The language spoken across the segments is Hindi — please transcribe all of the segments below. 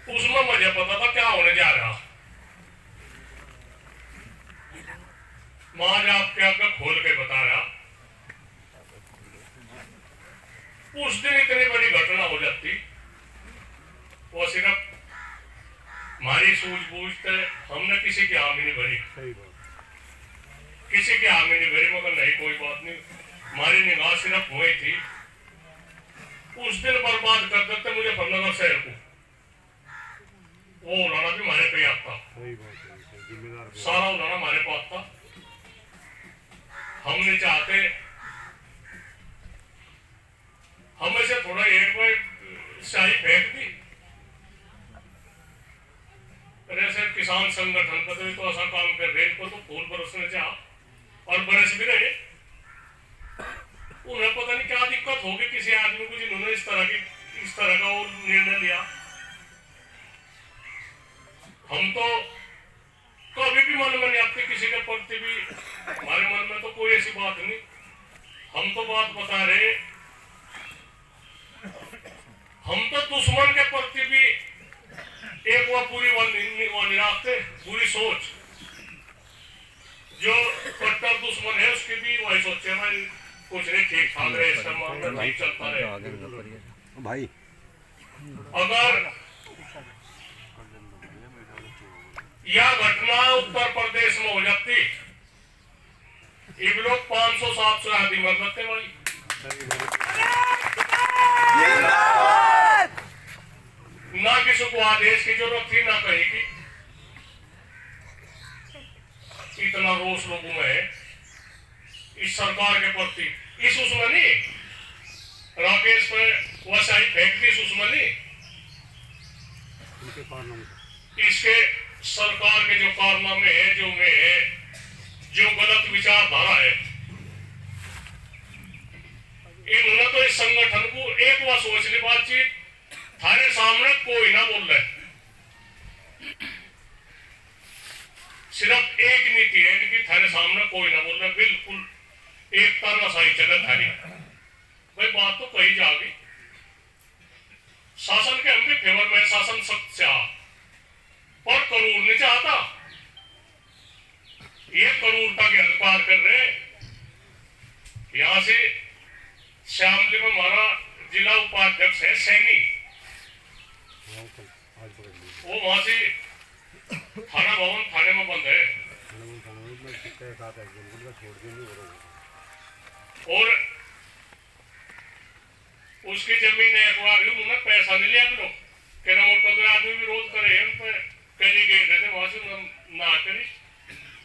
उसमें मुझे पता था क्या होने जा रहा। मां आपके आगे खोल के बता रहा, उस दिन इतनी बड़ी घटना हो जाती, वो सिर्फ हमारी सूझबूझ से हमने किसी की हामी नहीं भरी, किसी की हामी नहीं भरी, मगर नहीं कोई बात नहीं, हमारी निगाह सिर्फ वही थी। उस दिन बर्बाद कर देते मुझे भरनगर शहर को, वो उड़ाना भी हमारे पे आता, सारा उड़ाना हमारे पास था। हम नहीं चाहते, हमें से थोड़ा एक बार शाही फेंक दी, ऐसे किसान संगठन का तो ऐसा काम कर रहे, इनको तो फूल बरसने चाह और बरस भी रहे। उन्हें पता नहीं क्या दिक्कत होगी किसी आदमी को जिन्होंने इस तरह का वो निर्णय लिया। हम तो कभी भी मन में नहीं आती किसी के प्रति भी, हमारे मन में तो कोई ऐसी बात नहीं। हम तो बात बता रहे, हम तो दुश्मन के प्रति भी एक वो पूरी वो निराशते, पूरी सोच, जो कट्टर दुश्मन है उसकी भी वही सोचे भाई कुछ नहीं ठीक ठाक रहे, इसका मामला ठीक चलता रहे भाई। अगर यह घटना उत्तर प्रदेश में हो जाती, ये लोग 500-700 आदमी मर जाते भाई। ना किसी को आदेश की जरूरत थी, ना कहीं की। इतना रोष लोगों में है इस सरकार के प्रति, इस उसमें नहीं, राकेश पे वसाई फेंक दी इस उसमें नहीं, इसके सरकार के जो कारनामे है, जो गलत विचारधारा है, इन्होंने तो इस संगठन को एक बार सोच ली बातचीत, थारे सामने कोई ना बोल रहे, सिर्फ एक नीति है कि थारे सामने कोई ना बोल रहे, बिल्कुल एक तरह सही चले थारी। भाई बात तो कही जाएगी, शासन के हम भी फेवर में, शासन सख्त से आ, पर करूर नहीं चाहता, ये करूरता के हद पार कर रहे। यहां से श्यामली में हमारा जिला उपाध्यक्ष है सैनी, वो वहां से थाना भवन थाने में बंद है, और उसकी जमीन एक बार उन्होंने पैसा नहीं लिया, लोग कहना मोटा तो आदमी विरोध करे उन पर करी गए थे वहां से ना करी,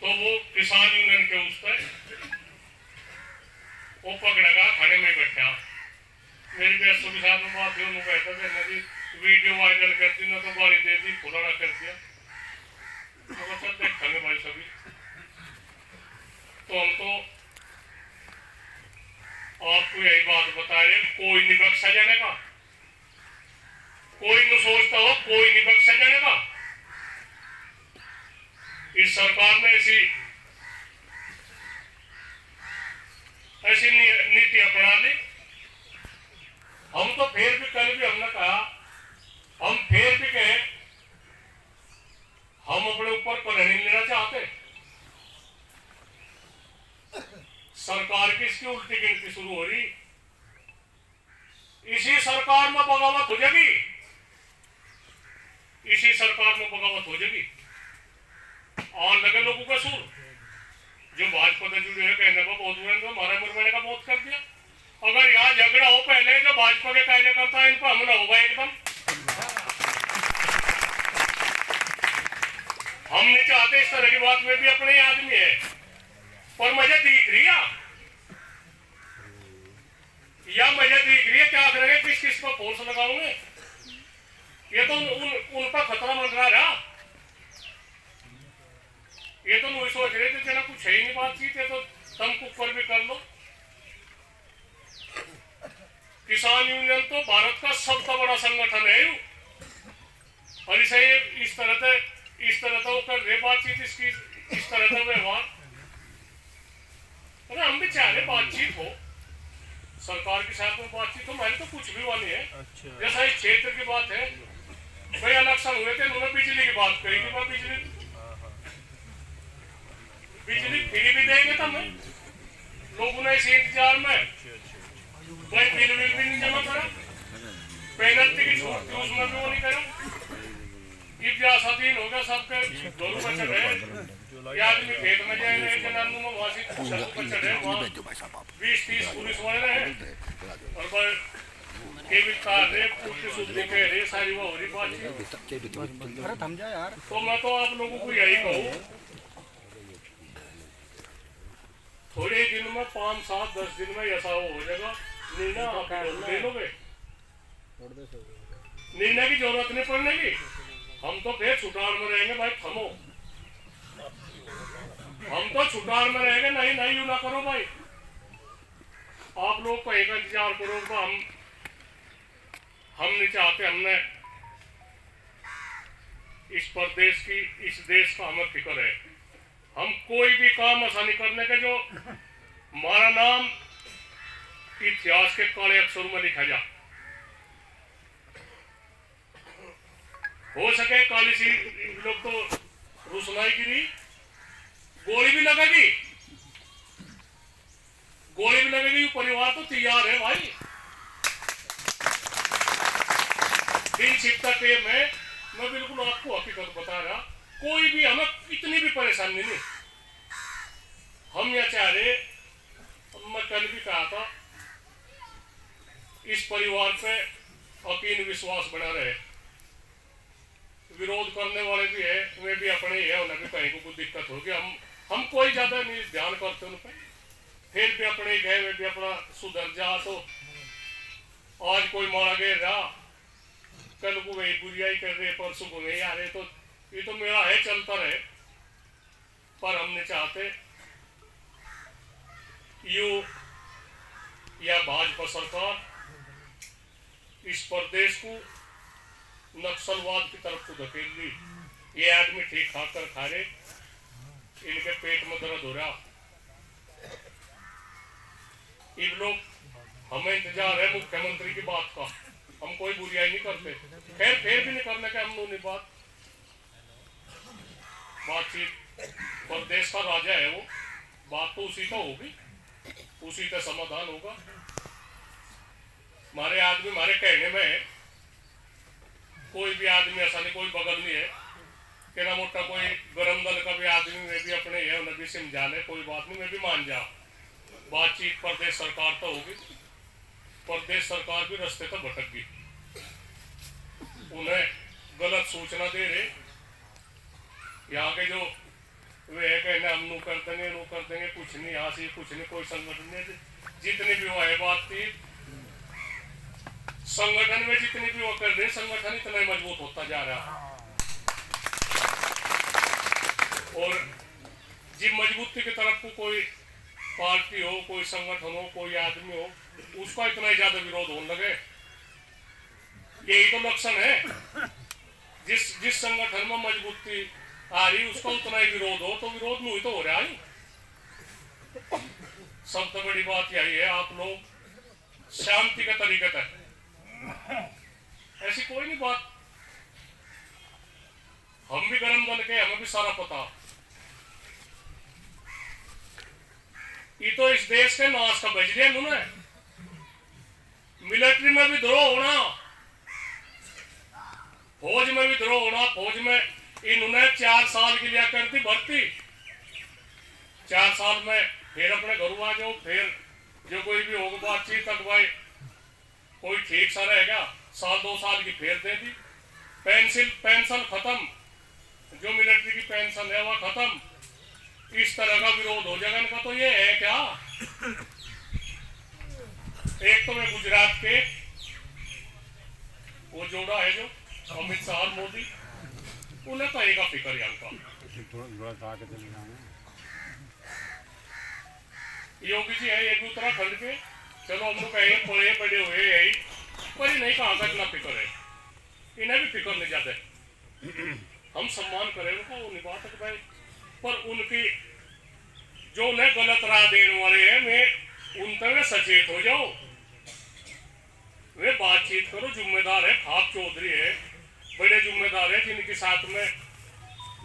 तो वो किसान यूनियन के उस पर वो पकड़ेगा, थाने में बैठा। मेरी बेसों के साथ में बात हुई, उन्होंने कहता था नदी वीडियो वायरल करती ना तो गाड़ी दे दी, पुराना कर दिया, तो सब देखेंगे भाई सभी। तो हम तो आपको यही बात बता रहे, कोई नहीं बख्शा जाने का, कोई नहीं सोचता हो कोई नहीं बख्शा जाने का। इस सरकार ने ऐसी नीति अपना ली। हम तो फिर भी, कल भी हमने कहा, हम फिर भी कहें, हम अपने ऊपर करनी लेना चाहते, सरकार की इसकी उल्टी गिनती शुरू हो रही, इसी सरकार में बगावत हो जाएगी, इसी सरकार में बगावत हो जाएगी। और लगे लोगों का सुर, जो भाजपा से जुड़े हैं, कहने को बहुत बुरा, हमारा मरवाने का बहुत कर दिया। अगर यहाँ झगड़ा हो पहले जो भाजपा के कार्यकर्ता है, इन पर हमला होगा एकदम। हम नहीं चाहते इस तरह की बात में भी अपने आदमी है, पर मुझे दिख रही है, या मुझे दिख रही है क्या करेंगे, किस किस पर फोर्स लगाओगे, ये तो उन पर खतरा मंडरा रहा। ये तो नहीं सोच रहे थे जना कुछ है ही नहीं बातचीत, है तो तुम ऊपर भी कर लो। किसान यूनियन तो भारत का सबसे बड़ा संगठन है, और इसे इस तरह तो कर रहे बातचीत, इसकी इस तरह का व्यवहार। अरे हम भी चाह रहे बातचीत हो, सरकार के साथ में बातचीत हो, हमारी तो कुछ भी वाली है। अच्छा। जैसा इस क्षेत्र की बात है, भाई इलेक्शन हुए थे, उन्होंने बिजली की बात कही कि भाई बिजली फ्री भी देंगे तो मैं लोगों ने इसी इंतजार में भाई बिल भी नहीं जमा करा, पेनल्टी की छूट थी उसमें भी वो नहीं करा। इब जैसा दिन होगा सबके दोनों पर चढ़े, ये आदमी खेत में जाए जनानू में वहां से सड़क पर चढ़े, वहाँ 20-30 पुलिस वाले रहे और भाई केबिल तार रे पुलिस सुधरी के रे सारी वो हो रही बात। अरे थम जा यार। तो मैं तो आप लोगों को यही कहूँ, थोड़े दिन में 5-7-10 दिन में ऐसा हो जाएगा, निर्णय आप लोग ले लोगे, निर्णय की जरूरत नहीं पड़ने की। हम तो फिर छुटार में रहेंगे भाई, थमो, हम तो छुटार में रहेंगे, नहीं नहीं यू ना करो भाई, आप लोग कहीं का इंतजार करो। तो हम नहीं चाहते, हमने इस प्रदेश की, इस देश का हमें फिक्र है, हम कोई भी काम आसानी करने के जो हमारा नाम इतिहास के काले अक्षरों में लिखा जा, हो सके काली सी लोग तो रुसनाई गिरी, गोली भी लगेगी, गोली भी लगेगी, परिवार तो तैयार है भाई। दिन छिपता के मैं बिल्कुल आपको हकीकत बता रहा, कोई भी हमें इतनी भी परेशानी नहीं, हम यह चाह रहे, मैं कल भी कहा था, इस परिवार पे यकीन विश्वास बना रहे, विरोध करने वाले भी है, वे भी अपने ही है, उन्हें भी कहीं को कुछ दिक्कत होगी, हम कोई ज्यादा नहीं ध्यान करते उन पर, फिर भी अपने गए, वे भी अपना सुधर जा। तो आज कोई मारा गया रहा, कल को वही बुराई कर रहे, परसों को नहीं आ रहे, तो ये तो मेरा है, चलता रहे, पर हम नहीं चाहते यू या भाजपा सरकार इस प्रदेश को नक्सलवाद की तरफ को धकेल दी। ये आदमी ठीक खाकर खा रहे, इनके पेट में दर्द हो रहा, इन लोग, हमें इंतजार है मुख्यमंत्री की बात का, हम कोई बुराई नहीं करते, खैर फिर भी नहीं करने के हम लोग बातचीत, प्रदेश का राजा है वो, बात तो उसी का होगी, उसी का समाधान होगा। हमारे आदमी हमारे कहने में है, कोई भी आदमी ऐसा नहीं, कोई बगल नहीं है, केना मोटा कोई गरम दल का भी आदमी में भी अपने है, उन्हें भी समझा ले, कोई बात नहीं, मैं भी मान जा, बातचीत प्रदेश सरकार तो होगी, प्रदेश सरकार भी रास्ते तो भटक गई, उन्हें गलत सूचना दे रहे, यहाँ के जो वे है कहना हम नो कर देंगे, कुछ नहीं, यहाँ से कुछ नहीं, कोई संगठन नहीं, जितनी भी वो है बात थी, संगठन में जितनी भी वो कर रहे, संगठन इतना ही मजबूत होता जा रहा, और जिस मजबूती की तरफ को कोई पार्टी हो, कोई संगठन हो, कोई आदमी हो, उसका इतना ही ज्यादा विरोध होने लगे, यही तो लक्षण है। जिस संगठन में मजबूती आ रही उसका उतना ही विरोध हो, तो विरोध में हुई तो हो रहा है। सबसे बड़ी बात यही है, आप लोग शांति का तरीका है, ऐसी कोई नहीं बात, हम भी गरम दल के, हमें भी सारा पता, ये तो इस देश के नाश का बज गया उन्होंने, मिलिट्री में भी द्रोह होना, फौज में भी द्रोह होना, फौज में इन्होंने 4 साल के लिए कर दी भर्ती, 4 साल में फिर अपने घर आ जाओ, फिर जो कोई भी होगा बातचीत तक भाई कोई ठीक सा रहेगा, 1-2 साल की फिर दे दी, पेंशन खत्म, जो मिलिट्री की पेंशन है वह खत्म, इस तरह का विरोध हो जाएगा इनका। तो ये है क्या, एक तो मैं गुजरात के वो जोड़ा है जो अमित शाह मोदी, उन्हें तो एक फिक्र है उनका, योगी जी है, ये भी उत्तराखंड के, चलो हम लोग कहेंगे बड़े बड़े हुए है, पर ये नहीं कहा तक ना फिक्र है, इन्हें भी फिक्र नहीं जाते, हम सम्मान करें उनको, वो नहीं बात है भाई, पर उनकी जो उन्हें गलत राह देने वाले हैं, मैं उन पर सचेत हो जाओ, वे बातचीत करो, जिम्मेदार है, खाप चौधरी है, बड़े ठेकेदार है जिनके साथ में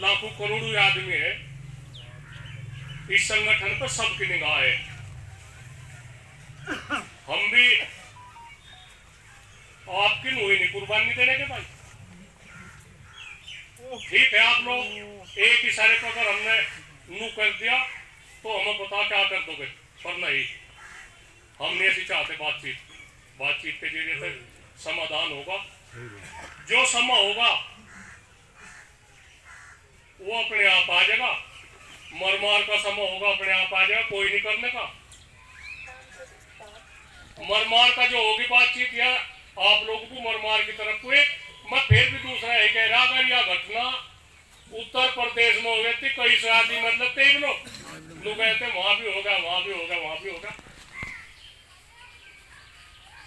लाखों करोड़ों आदमी है, इस संगठन पर सबकी निगाह है। हम भी आपकी नुई कुर्बानी देने के भाई, ठीक है। आप लोग एक इशारे पर अगर हमने नू कर दिया तो हमें बता क्या कर दोगे, पर नहीं, हम नहीं ऐसी चाहते। बातचीत के जरिए से समाधान होगा। जो समय होगा वो अपने आप आ जाएगा। मरमार का समय होगा, अपने आप आ जाएगा, कोई नहीं करने का। मरमार का जो होगी बातचीत, या आप लोगों को मरमार की तरफ को एक मैं फिर भी दूसरा है कह रहा, अगर यह घटना उत्तर प्रदेश में हो गई थी, कई शादी मतलब तेज लोग कहते वहां भी होगा, वहां भी होगा, वहां भी होगा,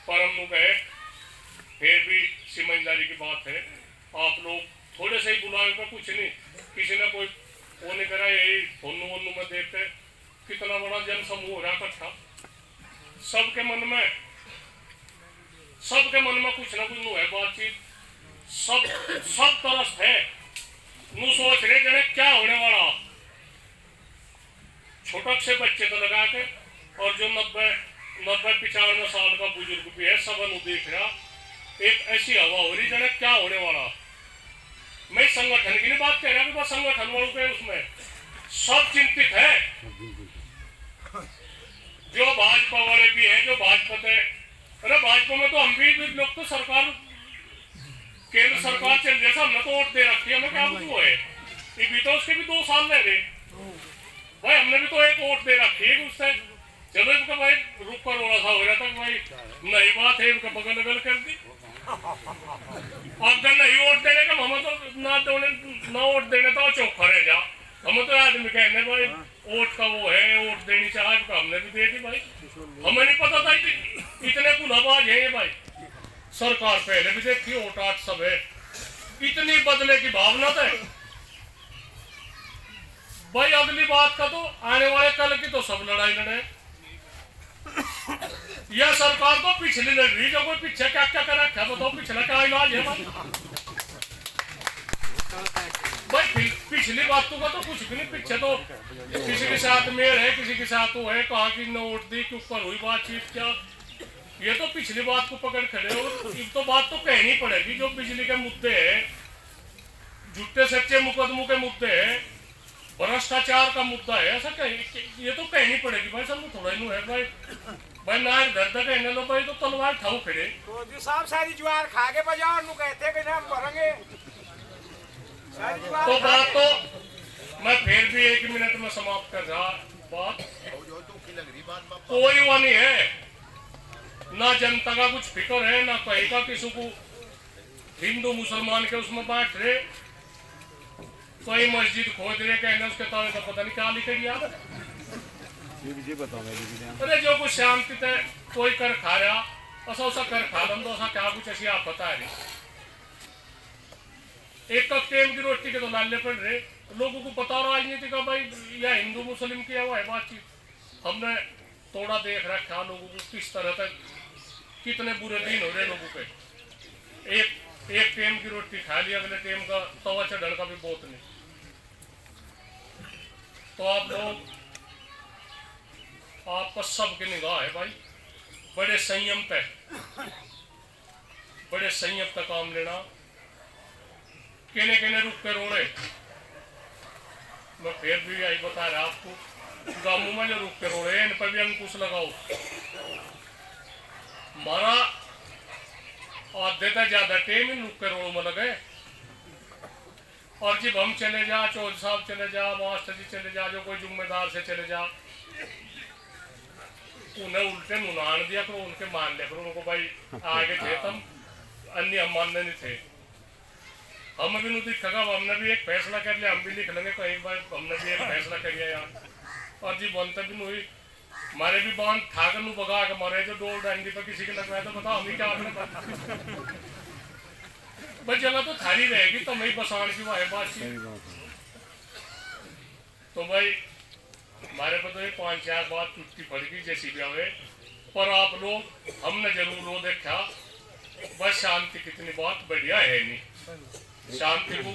पर हम कहे फिर भी समझदारी की बात है। आप लोग थोड़े से ही बुलाए का कुछ नहीं, किसी ने कोई वो नहीं करा, यही फोनू वोनू में देखते कितना बड़ा जन समूह हो रहा इकट्ठा, सबके मन में कुछ ना कुछ नु है बातचीत, सब तरस है। नु सोच रहे जने क्या होने वाला, छोटक से बच्चे तो लगा के, और जो 90-95 साल का बुजुर्ग भी है, सब नु देख रहा, एक ऐसी हवा हो रही जने क्या होने वाला। मैं संगठन की नहीं बात कह रहा, बस संगठन वालों के उसमें सब चिंतित है। जो भाजपा वाले भी है, जो भाजपा थे, अरे भाजपा में तो हम भी लोग तो सरकार, केंद्र सरकार चल जैसा हमने तो वोट दे रखी है, हमें क्या कुछ है, ये भी तो उसके भी 2 साल रह गए भाई, हमने भी तो एक वोट दे रखी है उससे। चलो इनका भाई रुक कर रोड़ा सा हो रहा था भाई, नई बात है, इनका बगल बगल कर दी। अगर नहीं वोट देने का हम तो ना वोट देने तो चौखा रह जा, हम तो आदमी कहने भाई वोट का वो है, वोट देनी चाहिए, हमने भी दे दी भाई। हमें नहीं पता था इतने गुनाहबाज है भाई। सरकार पहले भी देखी वोट 8 सब है, इतनी बदले की भावना था भाई। अगली बात का तो आने वाले कल की तो सब लड़ाई लड़े, यह सरकार तो पिछली लड़ रही, जो कोई पीछे क्या क्या कर रखा है बताओ, पिछला क्या इलाज है भाई। पिछली बातों का तो कुछ भी नहीं, पीछे तो किसी के साथ मेल है, किसी के साथ वो है, कहा कि न वोट दी के ऊपर हुई बातचीत, क्या ये तो पिछली बात को पकड़ खड़े हो। एक तो बात तो कहनी पड़ेगी, जो बिजली के मुद्दे है, झूठे सच्चे मुकदमों के मुद्दे है, भ्रष्टाचार का मुद्दा है, ऐसा ये तो कहनी पड़ेगी भाई। सब थोड़ा ही है भाई ना इधर तक कहने लो भाई, तो तलवार ठाऊ खड़े तो साहब सारी ज्वार खा के बजाओ, नु कहते कि हम भरेंगे तो बात तो मैं फिर भी 1 मिनट में समाप्त कर रहा। बात कोई वो नहीं है, ना जनता का कुछ फिक्र है, ना कहीं का किसी को हिंदू मुसलमान के उसमें बांट रहे, कोई मस्जिद खोद रहे, कहने उसके तावे तो पता नहीं क्या लिखे गया। अरे जो कुछ शांति थे कोई कर खा रहा, ऐसा कर खा लो, ऐसा क्या कुछ ऐसी आप पता है। एक कप टेम की रोटी के तो लाले पड़ रहे, लोगों को पता राजनीति का भाई, या हिंदू मुस्लिम की है बातचीत। हमने थोड़ा देख रखा लोगों को किस तरह तक कितने बुरे दिन हो रहे लोगों के। एक टेम की रोटी खा ली, अगले टेम का तवा चढ़ने का भी बहुत नहीं। तो आप लोग, आपका सबकी निगाह है भाई, बड़े संयम पे काम लेना। केने रुक के रोड़े, मैं फिर भी यही बता रहा आपको, गांवों में जो रुक के रोड़े इन पर भी अंकुश लगाओ। हमारा आधे तक ज्यादा टेम ही रुक के रोड़ों में लगे, और जब हम चले जा, चौधरी साहब चले जा, मास्टर जी चले जा, जो कोई जिम्मेदार से चले जा, उन्हें उल्टे नुनान दिया करो, उनके मान लिया करो, उनको भाई आगे थे तुम, अन्य हम मानने नहीं थे। हम भी नहीं दिखेगा, हमने भी एक फैसला कर लिया, हम भी लिख लेंगे कहीं बार, हमने भी एक फैसला कर लिया यार। और जी बनते भी नहीं, हमारे भी बांध ठाकर नु बगा के मारे, जो डोर डांडी पर किसी के लगवाए तो बताओ हम ही क्या भाई। जगह तो थारी रहेगी, तो मैं बसान की वाह बात। तो भाई हमारे पे तो ये 5-4 बात टूटती पड़ेगी जैसी भी आवे, पर आप लोग हमने जरूर वो देखा बस शांति कितनी बात बढ़िया है नहीं। शांति को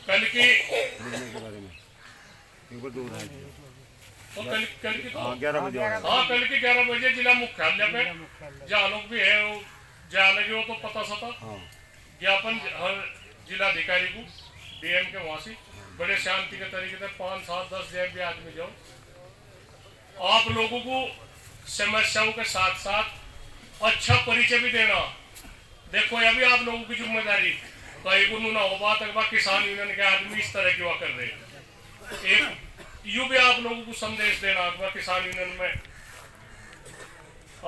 कल की मिलने के बारे में बिल्कुल दूर है तो कल की तो 11 बजे आ रहा हाँ कल की 11 बजे जिला मुख्यालय पे जहाँ लोग भी है वो जहाँ लगे हो तो पता सता हाँ ज्ञापन हर जिलाधिकारी को डीएम के वहाँ से बड़े शांति के तरीके से 5, 7, 10 जब भी आदमी जाओ आप लोगों को समस्याओं के साथ साथ अच्छा परिचय भी देना। देखो ये भी आप लोगों की जिम्मेदारी कहीं को ना हो बात अगर किसान यूनियन के आदमी इस तरह की हुआ कर रहे हैं एक यूं भी आप लोगों को संदेश देना अगर किसान यूनियन में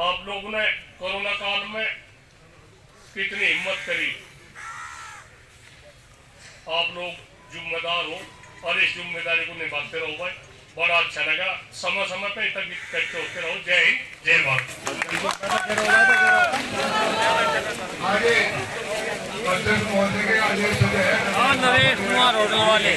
आप लोगों ने कोरोना काल में कितनी हिम्मत करी। आप लोग जिम्मेदार हो और इस जिम्मेदारी को निभाते रहो भाई। बड़ा अच्छा लगा समय समय पे तक इकट्ठे होते रहो। जय हिंद जय भारत। आगे अध्यक्ष महोदय के आदेश है। नरेश कुमार होटल वाले